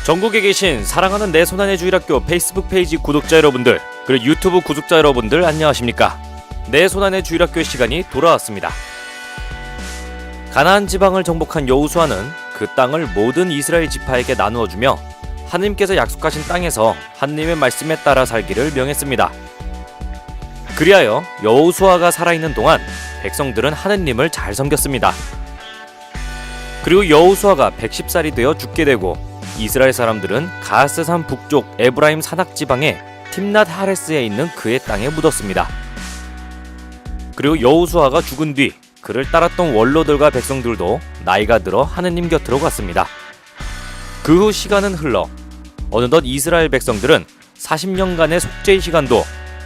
전국에 계신 사랑하는 내 손안의 주일학교 페이스북 페이지 구독자 여러분들, 그리고 유튜브 구독자 여러분들 안녕하십니까? 내 손안의 주일학교의 시간이 돌아왔습니다. 가나안 지방을 정복한 여호수아는 그 땅을 모든 이스라엘 지파에게 나누어주며 하느님께서 약속하신 땅에서 하느님의 말씀에 따라 살기를 명했습니다. 그리하여 여호수아가 살아있는 동안 백성들은 하느님을 잘 섬겼습니다. 그리고 여호수아가 110살이 되어 죽게 되고 이스라엘 사람들은 가스산 북쪽 에브라임 산악 지방의 팀낫 하레스에 있는 그의 땅에 묻었습니다. 그리고 여호수아가 죽은 뒤 그를 따랐던 원로들과 백성들도 나이가 들어 하느님 곁으로 갔습니다. 그 후 시간은 흘러 어느덧 이스라엘 백성들은 40년간의 속죄의 시간도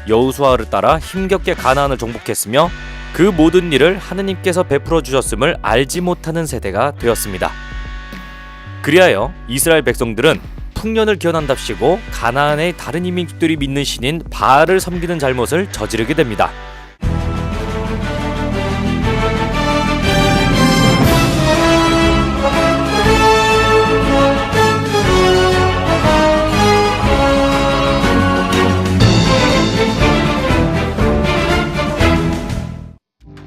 여호수아를 따라 힘겹게 가나안을 정복했으며 그 모든 일을 하느님께서 베풀어 주셨음을 알지 못하는 세대가 되었습니다. 그리하여 이스라엘 백성들은 풍년을 기원한답시고 가나안의 다른 이민족들이 믿는 신인 바알을 섬기는 잘못을 저지르게 됩니다.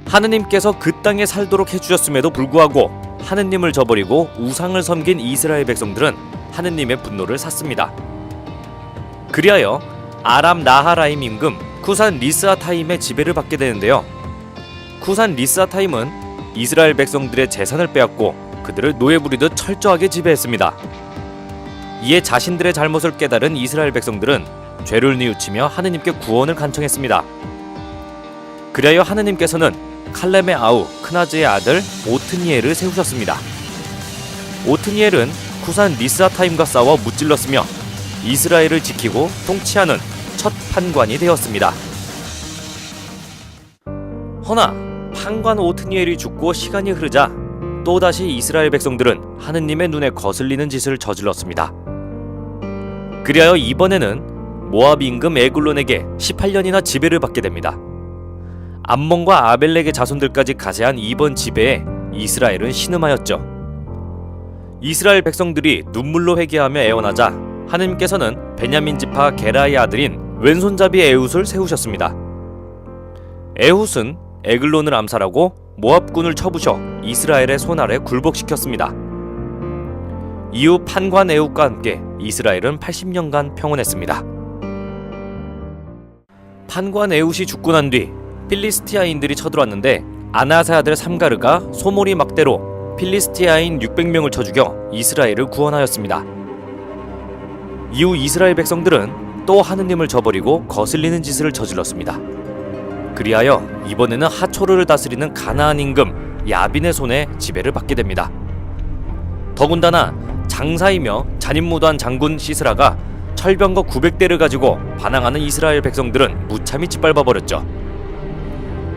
하느님께서 그 땅에 살도록 해주셨음에도 불구하고 하느님을 저버리고 우상을 섬긴 이스라엘 백성들은 하느님의 분노를 샀습니다. 그리하여 아람 나하라임 임금 쿠산 리스아타임의 지배를 받게 되는데요. 쿠산 리스아타임은 이스라엘 백성들의 재산을 빼앗고 그들을 노예 부리듯 철저하게 지배했습니다. 이에 자신들의 잘못을 깨달은 이스라엘 백성들은 죄를 뉘우치며 하느님께 구원을 간청했습니다. 그리하여 하느님께서는 칼렘의 아우 크나즈의 아들 오트니엘을 세우셨습니다. 오트니엘은 쿠산 리스아타임과 싸워 무찔렀으며 이스라엘을 지키고 통치하는 첫 판관이 되었습니다. 허나 판관 오트니엘이 죽고 시간이 흐르자 또다시 이스라엘 백성들은 하느님의 눈에 거슬리는 짓을 저질렀습니다. 그리하여 이번에는 모압 임금 에글론에게 18년이나 지배를 받게 됩니다. 암몬과 아벨렉의 자손들까지 가세한 이번 지배에 이스라엘은 신음하였죠. 이스라엘 백성들이 눈물로 회개하며 애원하자 하느님께서는 베냐민 지파 게라의 아들인 왼손잡이 에훗을 세우셨습니다. 에훗은 에글론을 암살하고 모압군을 쳐부셔 이스라엘의 손 아래 굴복시켰습니다. 이후 판관 에훗과 함께 이스라엘은 80년간 평온했습니다. 판관 에훗이 죽고 난 뒤 필리스티아인들이 쳐들어왔는데 아나세 아들 삼가르가 소몰이 막대로 필리스티아인 600명을 쳐 죽여 이스라엘을 구원하였습니다. 이후 이스라엘 백성들은 또 하느님을 저버리고 거슬리는 짓을 저질렀습니다. 그리하여 이번에는 하초르를 다스리는 가나안 임금 야빈의 손에 지배를 받게 됩니다. 더군다나 장사이며 잔인무도한 장군 시스라가 철병거 900대를 가지고 반항하는 이스라엘 백성들은 무참히 짓밟아버렸죠.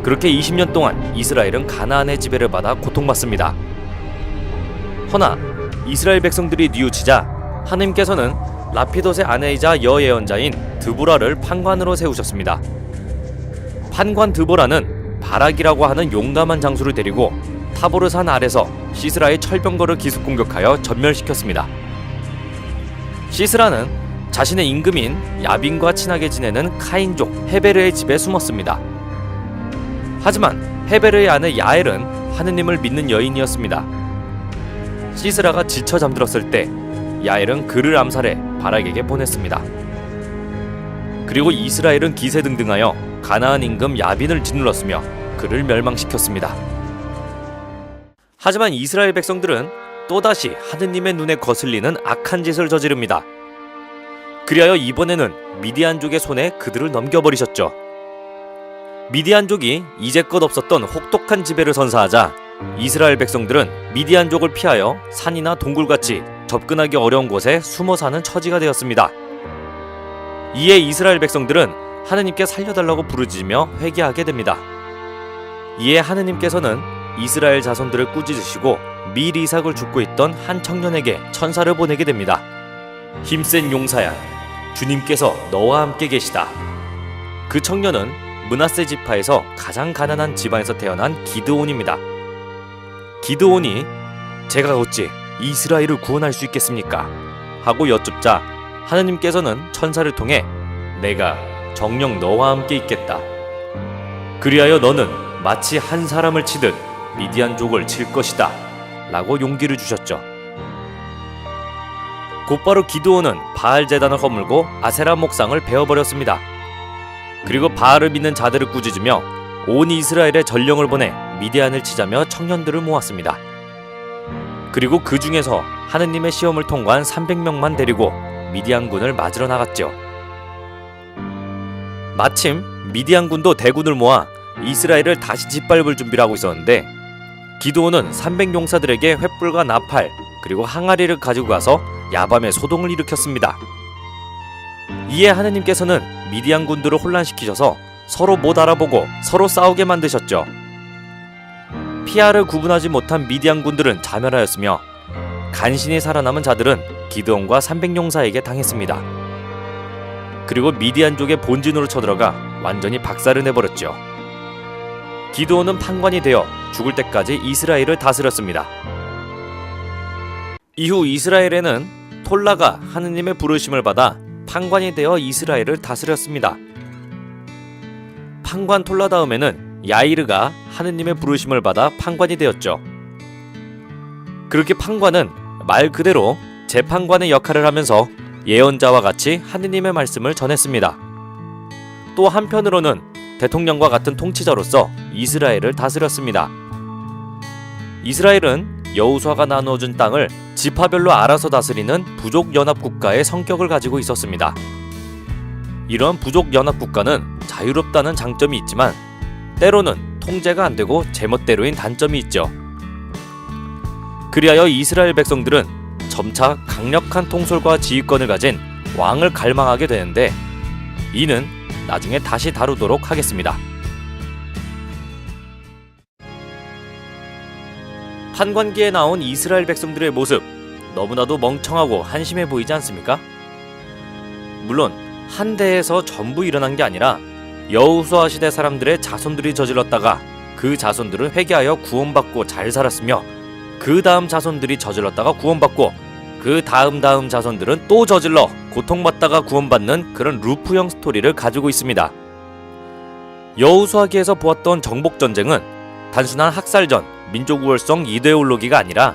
그렇게 20년 동안 이스라엘은 가나안의 지배를 받아 고통받습니다. 허나 이스라엘 백성들이 뉘우치자 하느님께서는 라피돗의 아내이자 여예언자인 드보라를 판관으로 세우셨습니다. 판관 드보라는 바락이라고 하는 용감한 장수를 데리고 타보르 산 아래서 시스라의 철병거를 기습 공격하여 전멸시켰습니다. 시스라는 자신의 임금인 야빈과 친하게 지내는 카인족 헤베르의 집에 숨었습니다. 하지만 헤베르의 아내 야엘은 하느님을 믿는 여인이었습니다. 시스라가 지쳐 잠들었을 때 야엘은 그를 암살해 바락에게 보냈습니다. 그리고 이스라엘은 기세등등하여 가나안 임금 야빈을 짓눌렀으며 그를 멸망시켰습니다. 하지만 이스라엘 백성들은 또다시 하느님의 눈에 거슬리는 악한 짓을 저지릅니다. 그리하여 이번에는 미디안족의 손에 그들을 넘겨버리셨죠. 미디안족이 이제껏 없었던 혹독한 지배를 선사하자 이스라엘 백성들은 미디안족을 피하여 산이나 동굴같이 접근하기 어려운 곳에 숨어 사는 처지가 되었습니다. 이에 이스라엘 백성들은 하느님께 살려달라고 부르짖으며 회개하게 됩니다. 이에 하느님께서는 이스라엘 자손들을 꾸짖으시고 밀 이삭을 줍고 있던 한 청년에게 천사를 보내게 됩니다. 힘센 용사야, 주님께서 너와 함께 계시다. 그 청년은 므낫세 지파에서 가장 가난한 집안에서 태어난 기드온입니다. 기드온이 제가 어찌 이스라엘을 구원할 수 있겠습니까? 하고 여쭙자 하느님께서는 천사를 통해 내가 정녕 너와 함께 있겠다. 그리하여 너는 마치 한 사람을 치듯 미디안족을 칠 것이다. 라고 용기를 주셨죠. 곧바로 기드온은 바알 제단을 허물고 아세라 목상을 베어버렸습니다. 그리고 바알을 믿는 자들을 꾸짖으며 온 이스라엘에 전령을 보내 미디안을 치자며 청년들을 모았습니다. 그리고 그 중에서 하느님의 시험을 통과한 300명만 데리고 미디안군을 맞으러 나갔죠. 마침 미디안군도 대군을 모아 이스라엘을 다시 짓밟을 준비를 하고 있었는데 기드온은 300용사들에게 횃불과 나팔 그리고 항아리를 가지고 가서 야밤에 소동을 일으켰습니다. 이에 하느님께서는 미디안 군들을 혼란시키셔서 서로 못 알아보고 서로 싸우게 만드셨죠. 피아를 구분하지 못한 미디안 군들은 자멸하였으며 간신히 살아남은 자들은 기드온과 300용사에게 당했습니다. 그리고 미디안족의 본진으로 쳐들어가 완전히 박살을 내버렸죠. 기드온은 판관이 되어 죽을 때까지 이스라엘을 다스렸습니다. 이후 이스라엘에는 톨라가 하느님의 부르심을 받아 판관이 되어 이스라엘을 다스렸습니다. 판관 톨라 다음에는 야이르가 하느님의 부르심을 받아 판관이 되었죠. 그렇게 판관은 말 그대로 재판관의 역할을 하면서 예언자와 같이 하느님의 말씀을 전했습니다. 또 한편으로는 대통령과 같은 통치자로서 이스라엘을 다스렸습니다. 이스라엘은 여호수아가 나누어준 땅을 지파별로 알아서 다스리는 부족 연합 국가의 성격을 가지고 있었습니다. 이런 부족 연합 국가는 자유롭다는 장점이 있지만 때로는 통제가 안 되고 제멋대로인 단점이 있죠. 그리하여 이스라엘 백성들은 점차 강력한 통솔과 지휘권을 가진 왕을 갈망하게 되는데 이는 나중에 다시 다루도록 하겠습니다. 판관기에 나온 이스라엘 백성들의 모습 너무나도 멍청하고 한심해 보이지 않습니까? 물론 한 대에서 전부 일어난 게 아니라 여호수아 시대 사람들의 자손들이 저질렀다가 그 자손들은 회개하여 구원받고 잘 살았으며 그 다음 자손들이 저질렀다가 구원받고 그 다음 자손들은 또 저질러 고통받다가 구원받는 그런 루프형 스토리를 가지고 있습니다. 여호수아기에서 보았던 정복전쟁은 단순한 학살전, 민족우월성 이데올로기가 아니라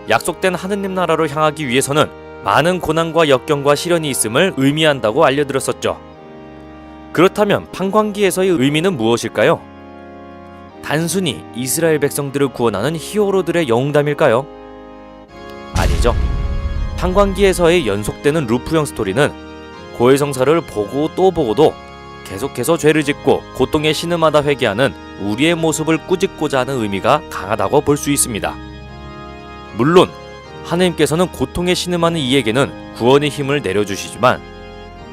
약속된 하느님 나라로 향하기 위해서는 많은 고난과 역경과 시련이 있음을 의미한다고 알려드렸었죠. 그렇다면 판관기에서의 의미는 무엇일까요? 단순히 이스라엘 백성들을 구원하는 히어로들의 영웅담일까요? 아니죠. 판관기에서의 연속되는 루프형 스토리는 고해성사를 보고 또 보고도 계속해서 죄를 짓고 고통에 신음하다 회개하는 우리의 모습을 꾸짖고자 하는 의미가 강하다고 볼 수 있습니다. 물론 하느님께서는 고통에 신음하는 이에게는 구원의 힘을 내려주시지만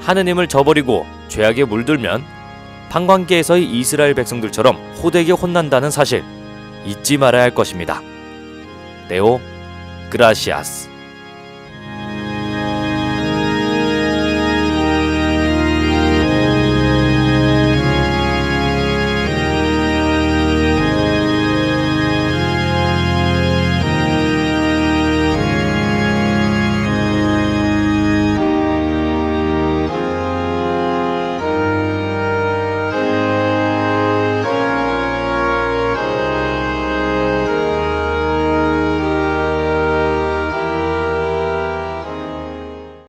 하느님을 저버리고 죄악에 물들면 판관기에서의 이스라엘 백성들처럼 호되게 혼난다는 사실 잊지 말아야 할 것입니다. 네오 그라시아스.